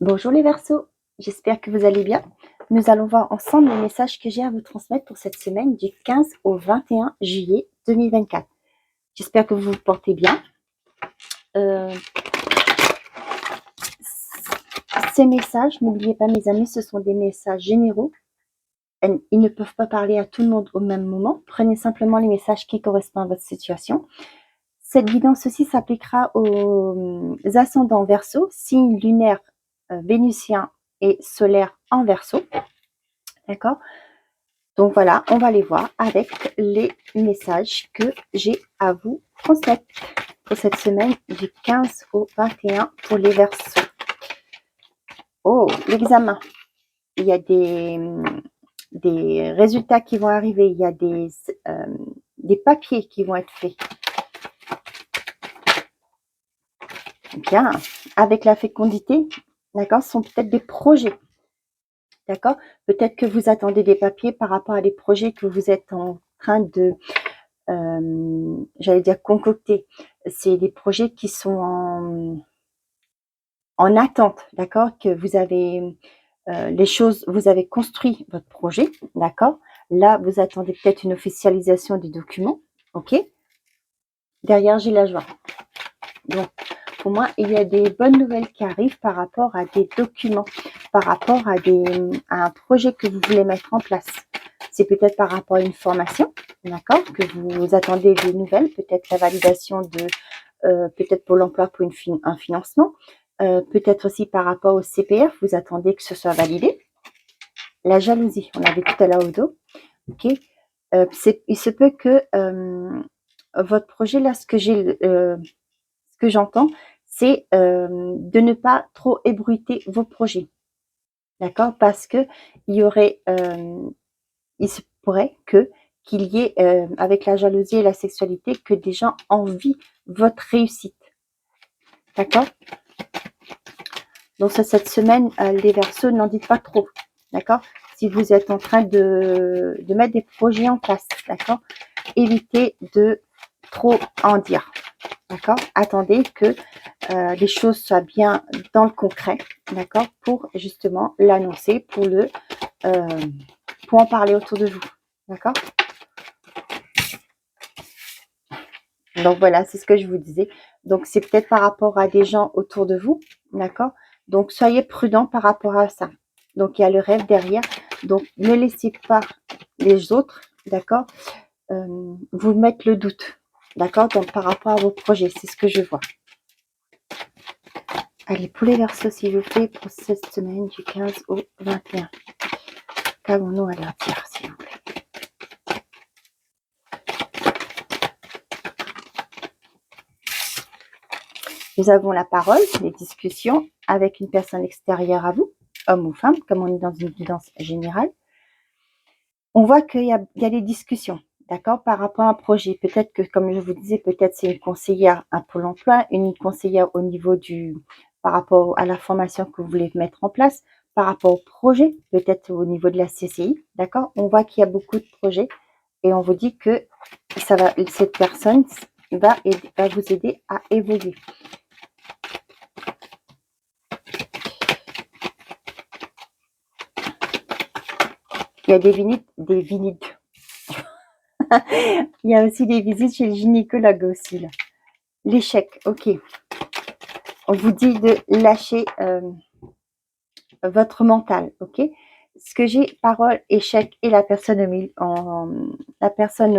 Bonjour les Verseaux, j'espère que vous allez bien. Nous allons voir ensemble les messages que j'ai à vous transmettre pour cette semaine du 15 au 21 juillet 2024. J'espère que vous vous portez bien. Ces messages, n'oubliez pas mes amis, ce sont des messages généraux. Ils ne peuvent pas parler à tout le monde au même moment. Prenez simplement les messages qui correspondent à votre situation. Cette guidance aussi s'appliquera aux ascendants Verseau, signe lunaire vénusien et solaire en Verseau. D'accord? Donc voilà, on va les voir avec les messages que j'ai à vous transmettre pour cette semaine du 15 au 21 pour les Verseaux. Oh, l'examen. Il y a des résultats qui vont arriver. Il y a des papiers qui vont être faits. Bien, avec la fécondité, d'accord, ce sont peut-être des projets. D'accord? Peut-être que vous attendez des papiers par rapport à des projets que vous êtes en train de, j'allais dire concocter. C'est des projets qui sont en attente, d'accord? Que vous avez les choses, vous avez construit votre projet, d'accord? Là, vous attendez peut-être une officialisation des documents, ok? Derrière, j'ai la joie. Donc, pour moi, il y a des bonnes nouvelles qui arrivent par rapport à des documents, par rapport à un projet que vous voulez mettre en place. C'est peut-être par rapport à une formation, d'accord, que vous attendez des nouvelles, peut-être la validation de, peut-être pour l'emploi pour un financement, peut-être aussi par rapport au CPF, vous attendez que ce soit validé. La jalousie, on l'avait tout à l'heure au dos, ok. Il se peut que votre projet, là, ce que j'entends, c'est de ne pas trop ébruiter vos projets, d'accord? Parce que il se pourrait qu'il y ait, avec la jalousie et la sexualité, que des gens envient votre réussite, d'accord? Donc cette semaine, les Verseaux, n'en dites pas trop, d'accord? Si vous êtes en train de mettre des projets en place, d'accord? Évitez de trop en dire, d'accord? Attendez que les choses soient bien dans le concret, d'accord? Pour justement l'annoncer, pour en parler autour de vous, d'accord? Donc voilà, c'est ce que je vous disais. Donc c'est peut-être par rapport à des gens autour de vous, d'accord? Donc soyez prudents par rapport à ça. Donc il y a le rêve derrière. Donc ne laissez pas les autres, d'accord, vous mettre le doute, d'accord? Donc par rapport à vos projets, c'est ce que je vois. Allez, pour les Verseaux, s'il vous plaît, pour cette semaine du 15 au 21. Qu'avons-nous à leur dire, s'il vous plaît? Nous avons la parole, les discussions avec une personne extérieure à vous, homme ou femme, comme on est dans une guidance générale. On voit qu'il y a des discussions, d'accord, par rapport à un projet. Peut-être que, comme je vous disais, peut-être c'est une conseillère à Pôle emploi, une conseillère au niveau par rapport à la formation que vous voulez mettre en place, par rapport au projet, peut-être au niveau de la CCI, d'accord. On voit qu'il y a beaucoup de projets et on vous dit que cette personne va vous aider à évoluer. Il y a des visites. Il y a aussi des visites chez le gynécologue aussi, là. L'échec, ok. On vous dit de lâcher votre mental, ok. Ce que j'ai, parole, échec et la personne au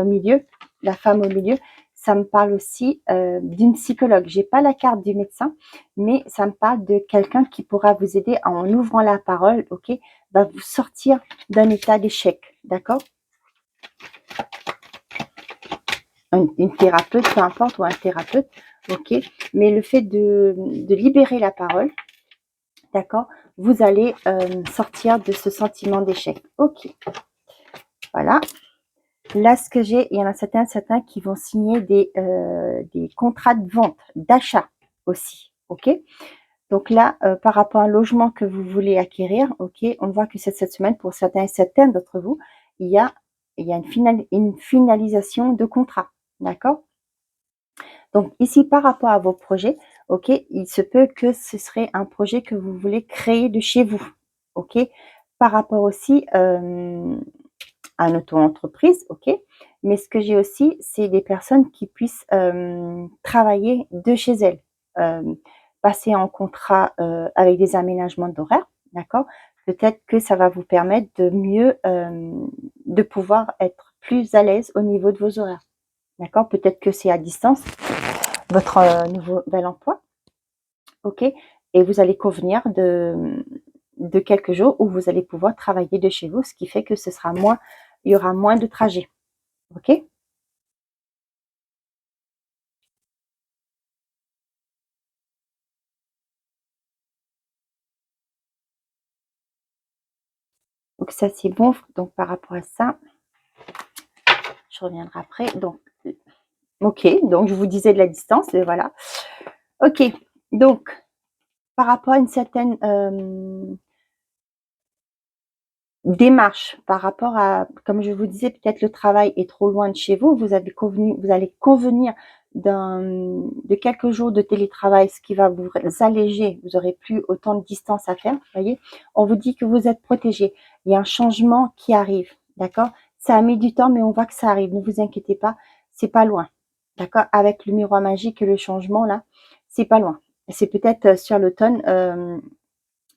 milieu, la femme au milieu, ça me parle aussi d'une psychologue. J'ai pas la carte du médecin, mais ça me parle de quelqu'un qui pourra vous aider en ouvrant la parole, ok, va vous sortir d'un état d'échec, d'accord? Une thérapeute, peu importe, ou un thérapeute, ok, mais le fait de libérer la parole, d'accord, vous allez sortir de ce sentiment d'échec, ok. Voilà. Là, ce que j'ai, il y en a certains qui vont signer des contrats de vente, d'achat aussi, ok. Donc là, par rapport à un logement que vous voulez acquérir, ok, on voit que cette semaine, pour certains et certaines d'entre vous, il y a une finalisation de contrat, d'accord. Donc ici, par rapport à vos projets, ok? Il se peut que ce serait un projet que vous voulez créer de chez vous, ok? Par rapport aussi à l'auto-entreprise, ok? Mais ce que j'ai aussi, c'est des personnes qui puissent travailler de chez elles, passer en contrat avec des aménagements d'horaire, d'accord? Peut-être que ça va vous permettre de mieux, de pouvoir être plus à l'aise au niveau de vos horaires, d'accord? Peut-être que c'est à distance, votre nouvel emploi, ok? Et vous allez convenir de quelques jours où vous allez pouvoir travailler de chez vous, ce qui fait que ce sera moins, il y aura moins de trajets, ok? Donc ça c'est bon. Donc par rapport à ça, je reviendrai après. Donc ok, donc je vous disais de la distance, et voilà. Ok, donc par rapport à une certaine démarche, par rapport à, comme je vous disais, peut-être le travail est trop loin de chez vous, vous allez convenir de quelques jours de télétravail, ce qui va vous alléger, vous n'aurez plus autant de distance à faire, voyez. On vous dit que vous êtes protégé, il y a un changement qui arrive, d'accord? Ça a mis du temps, mais on voit que ça arrive, ne vous inquiétez pas, c'est pas loin, d'accord? Avec le miroir magique et le changement, là, c'est pas loin. C'est peut-être sur l'automne,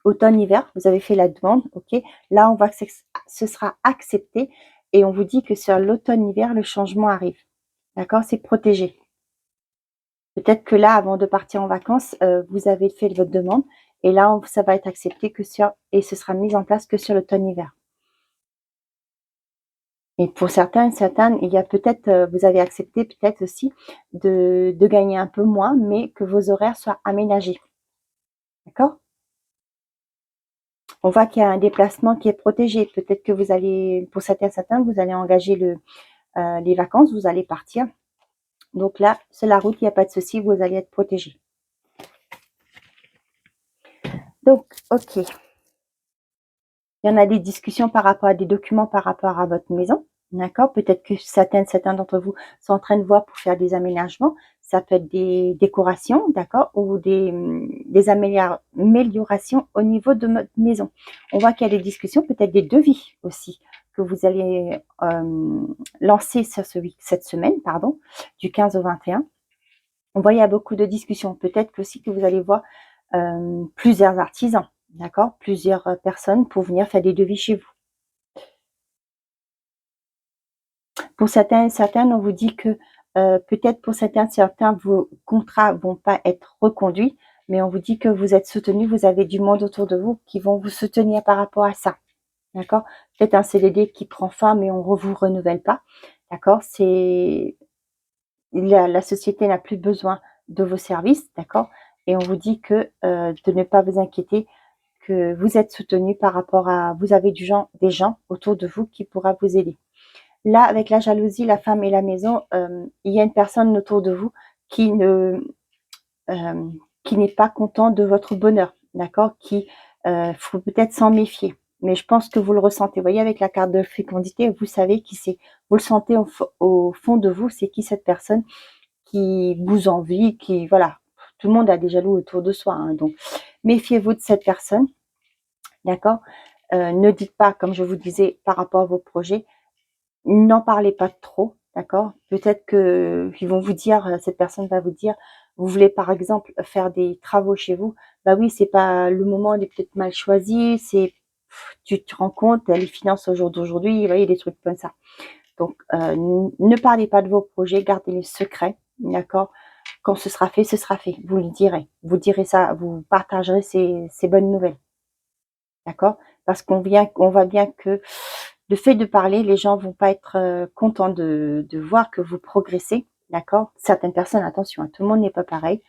automne-hiver, vous avez fait la demande, ok. Là, on voit que ce sera accepté et on vous dit que sur l'automne-hiver, le changement arrive. D'accord? C'est protégé. Peut-être que là, avant de partir en vacances, vous avez fait votre demande et là, ça va être accepté que et ce sera mis en place que sur l'automne-hiver. Et pour certaines, il y a peut-être, vous avez accepté peut-être aussi de gagner un peu moins, mais que vos horaires soient aménagés. D'accord? On voit qu'il y a un déplacement qui est protégé. Peut-être que vous allez, pour certains, vous allez engager les vacances, vous allez partir. Donc là, sur la route, il n'y a pas de souci, vous allez être protégé. Donc, ok. Il y en a des discussions par rapport à des documents par rapport à votre maison. D'accord? Peut-être que certains d'entre vous sont en train de voir pour faire des aménagements. Ça peut être des décorations, d'accord? Ou des améliorations au niveau de votre maison. On voit qu'il y a des discussions, peut-être des devis aussi, que vous allez lancer cette semaine, pardon, du 15 au 21. On voit qu'il y a beaucoup de discussions. Peut-être aussi que vous allez voir plusieurs artisans, d'accord? Plusieurs personnes pour venir faire des devis chez vous. Pour certains et certaines, on vous dit que peut-être pour certains, vos contrats vont pas être reconduits, mais on vous dit que vous êtes soutenu, vous avez du monde autour de vous qui vont vous soutenir par rapport à ça. D'accord? Peut-être un CDD qui prend fin, mais on ne vous renouvelle pas. D'accord? La société n'a plus besoin de vos services, d'accord? Et on vous dit que de ne pas vous inquiéter, que vous êtes soutenu par rapport à, vous avez des gens autour de vous qui pourra vous aider. Là, avec la jalousie, la femme et la maison, il y a une personne autour de vous qui ne, qui n'est pas content de votre bonheur, d'accord? Qui faut peut-être s'en méfier. Mais je pense que vous le ressentez. Vous voyez, avec la carte de fécondité, vous savez qui c'est. Vous le sentez au fond de vous, c'est qui cette personne qui vous envie, qui, voilà. Tout le monde a des jaloux autour de soi, hein, donc méfiez-vous de cette personne, d'accord? Ne dites pas, comme je vous disais, par rapport à vos projets, n'en parlez pas trop, d'accord? Peut-être qu'ils vont vous dire, cette personne va vous dire, vous voulez par exemple faire des travaux chez vous, bah oui, c'est pas le moment, il est peut-être mal choisi, tu te rends compte, les finances au jour d'aujourd'hui, vous voyez, des trucs comme ça. Donc, ne parlez pas de vos projets, gardez-les secrets, d'accord? Quand ce sera fait, ce sera fait. Vous le direz. Vous direz ça, vous partagerez ces bonnes nouvelles, d'accord? Parce on voit bien que le fait de parler, les gens vont pas être contents de voir que vous progressez, d'accord? Certaines personnes, attention, hein, tout le monde n'est pas pareil.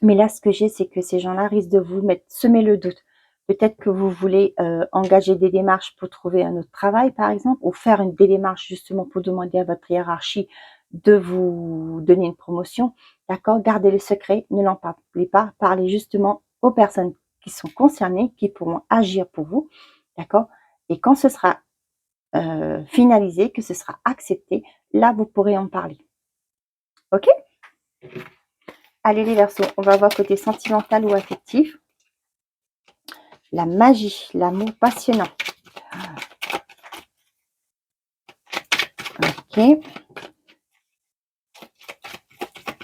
Mais là, ce que j'ai, c'est que ces gens-là risquent de vous semer le doute. Peut-être que vous voulez engager des démarches pour trouver un autre travail, par exemple, ou faire des démarches justement pour demander à votre hiérarchie de vous donner une promotion. D'accord? Gardez le secret, ne l'en parlez pas. Parlez justement aux personnes qui sont concernées, qui pourront agir pour vous. D'accord? Et quand ce sera finalisé, que ce sera accepté, là, vous pourrez en parler. OK? Allez les Verseaux, on va voir côté sentimental ou affectif. La magie, l'amour passionnant. Ok.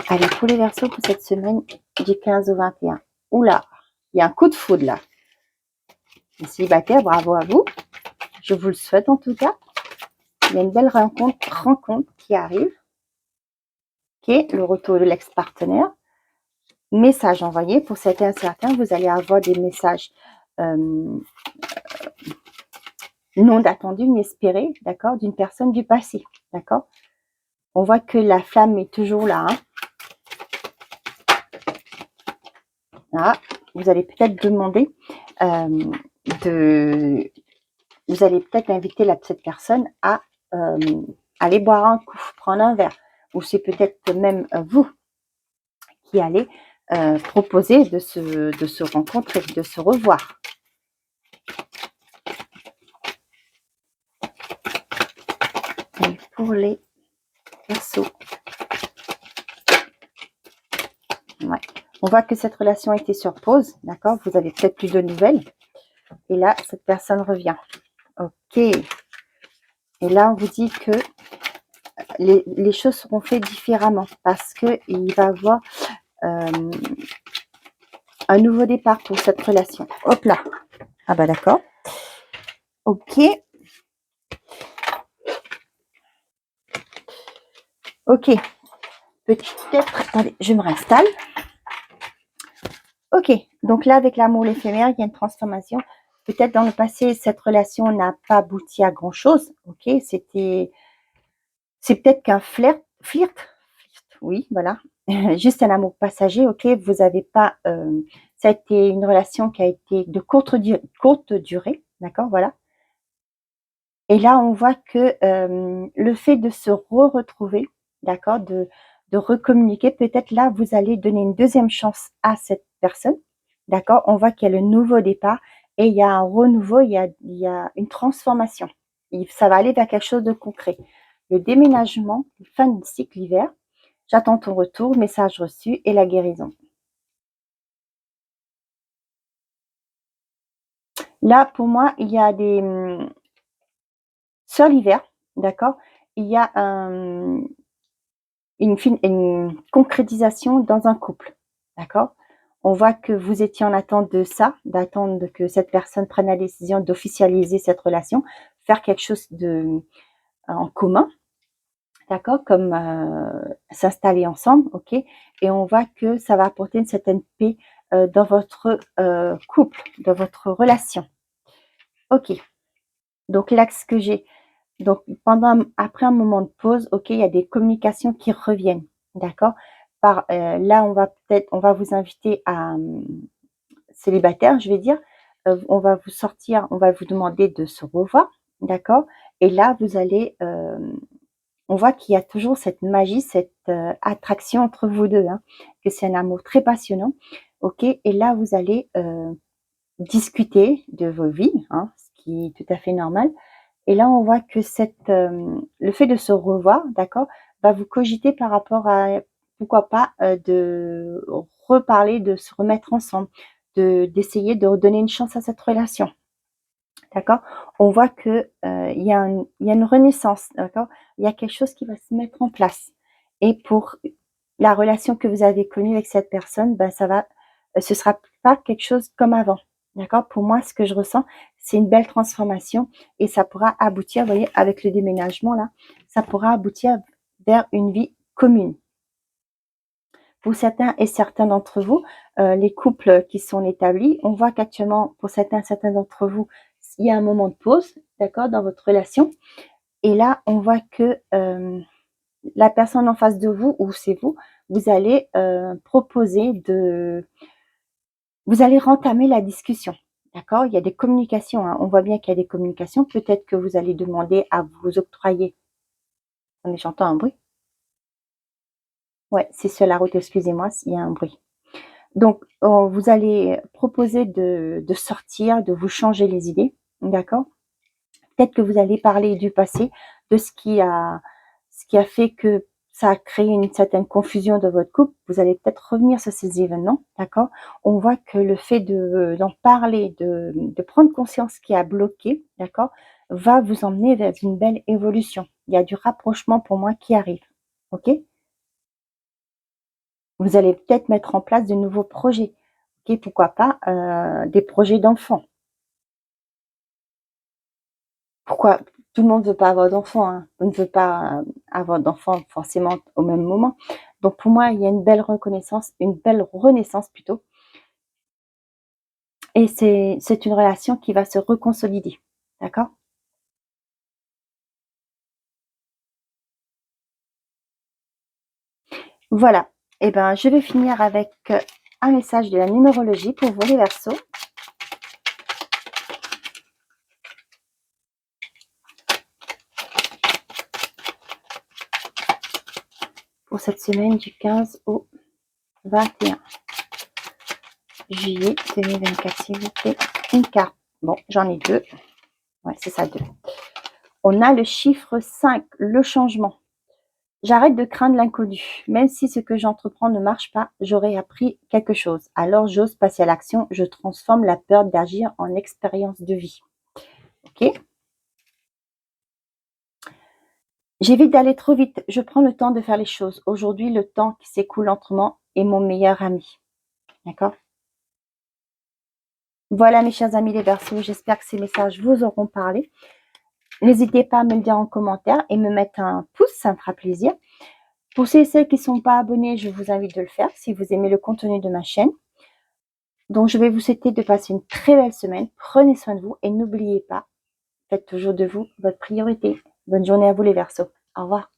Allez, pour les Verseaux, pour cette semaine du 15 au 21. Oula, il y a un coup de foudre là. Les célibataires, bravo à vous. Je vous le souhaite en tout cas. Il y a une belle rencontre qui arrive. Ok, le retour de l'ex-partenaire. Message envoyé. Pour certains, vous allez avoir des messages non attendus, inespérés, d'accord, d'une personne du passé, d'accord. On voit que la flamme est toujours là. Hein. Là, vous allez peut-être demander vous allez peut-être inviter cette personne à aller boire un coup, prendre un verre, ou c'est peut-être même vous qui allez proposer de se rencontrer, de se revoir. Et pour les Verseaux, ouais. On voit que cette relation a été sur pause, d'accord. Vous avez peut-être plus de nouvelles. Et là, cette personne revient. Ok. Et là, on vous dit que les choses seront faites différemment parce qu'il va y avoir un nouveau départ pour cette relation. Hop là. Ah bah d'accord. Ok. Ok. Peut-être... Attendez, je me réinstalle. Ok. Donc là, avec l'amour l'éphémère, il y a une transformation. Peut-être dans le passé, cette relation n'a pas abouti à grand-chose. Ok. C'est peut-être qu'un flirt. Oui, voilà. Juste un amour passager. Ok. Vous n'avez pas... ça a été une relation qui a été de courte durée. D'accord. Voilà. Et là, on voit que le fait de se retrouver, d'accord, de recommuniquer, peut-être là, vous allez donner une deuxième chance à cette personne, d'accord. On voit qu'il y a le nouveau départ et il y a un renouveau, il y a une transformation. Ça va aller vers quelque chose de concret. Le déménagement, fin de cycle hiver, j'attends ton retour, message reçu et la guérison. Là, pour moi, il y a des... sur l'hiver, d'accord, il y a une concrétisation dans un couple, d'accord. On voit que vous étiez en attente de ça, d'attendre que cette personne prenne la décision d'officialiser cette relation, faire quelque chose en commun, d'accord, comme s'installer ensemble, ok. Et on voit que ça va apporter une certaine paix dans votre couple, dans votre relation. Ok, donc l'axe que j'ai, donc après un moment de pause, ok, il y a des communications qui reviennent, d'accord. Là, on va vous inviter à célibataire, je vais dire, on va vous demander de se revoir, d'accord. Et là, on voit qu'il y a toujours cette magie, cette attraction entre vous deux, hein, que c'est un amour très passionnant, ok. Et là, vous allez discuter de vos vies, hein, ce qui est tout à fait normal. Et là, on voit que le fait de se revoir, d'accord, va vous cogiter par rapport à, pourquoi pas, de reparler, de se remettre ensemble, d'essayer de redonner une chance à cette relation. D'accord. On voit que il y a une renaissance, d'accord. Il y a quelque chose qui va se mettre en place. Et pour la relation que vous avez connue avec cette personne, ben ce sera pas quelque chose comme avant. D'accord. Pour moi, ce que je ressens, c'est une belle transformation et ça pourra aboutir, vous voyez, avec le déménagement là, ça pourra aboutir vers une vie commune. Pour certains et certains d'entre vous, les couples qui sont établis, on voit qu'actuellement, pour certains d'entre vous, il y a un moment de pause, d'accord, dans votre relation. Et là, on voit que la personne en face de vous, ou c'est vous, vous allez vous allez rentamer la discussion. D'accord. Il y a des communications. Hein. On voit bien qu'il y a des communications. Peut-être que vous allez demander à vous octroyer. Attendez, j'entends un bruit. Ouais, c'est sur la route, excusez-moi s'il y a un bruit. Donc, vous allez proposer de sortir, de vous changer les idées, d'accord. Peut-être que vous allez parler du passé, de ce qui a fait que ça a créé une certaine confusion dans votre couple. Vous allez peut-être revenir sur ces événements, d'accord? On voit que le fait d'en parler, de prendre conscience qui a bloqué, d'accord, va vous emmener vers une belle évolution. Il y a du rapprochement pour moi qui arrive, ok? Vous allez peut-être mettre en place de nouveaux projets, ok? Pourquoi pas des projets d'enfants. Pourquoi tout le monde ne veut pas avoir d'enfants, hein? On ne veut pas avoir d'enfants forcément au même moment. Donc pour moi, il y a une belle renaissance plutôt. Et c'est une relation qui va se reconsolider. D'accord? Voilà. Et ben, je vais finir avec un message de la numérologie pour vous les Verseaux. Pour cette semaine du 15 au 21 juillet 2024, s'il vous plaît. Une carte. Bon, j'en ai deux. Ouais, c'est ça, deux. On a le chiffre 5, le changement. J'arrête de craindre l'inconnu. Même si ce que j'entreprends ne marche pas, j'aurai appris quelque chose. Alors j'ose passer à l'action. Je transforme la peur d'agir en expérience de vie. Ok? J'évite d'aller trop vite. Je prends le temps de faire les choses. Aujourd'hui, le temps qui s'écoule lentement est mon meilleur ami. D'accord? Voilà mes chers amis les Verseaux. J'espère que ces messages vous auront parlé. N'hésitez pas à me le dire en commentaire et me mettre un pouce, ça me fera plaisir. Pour ceux et celles qui ne sont pas abonnés, je vous invite de le faire si vous aimez le contenu de ma chaîne. Donc, je vais vous souhaiter de passer une très belle semaine. Prenez soin de vous et n'oubliez pas, faites toujours de vous votre priorité. Bonne journée à vous les Verseaux. Au revoir.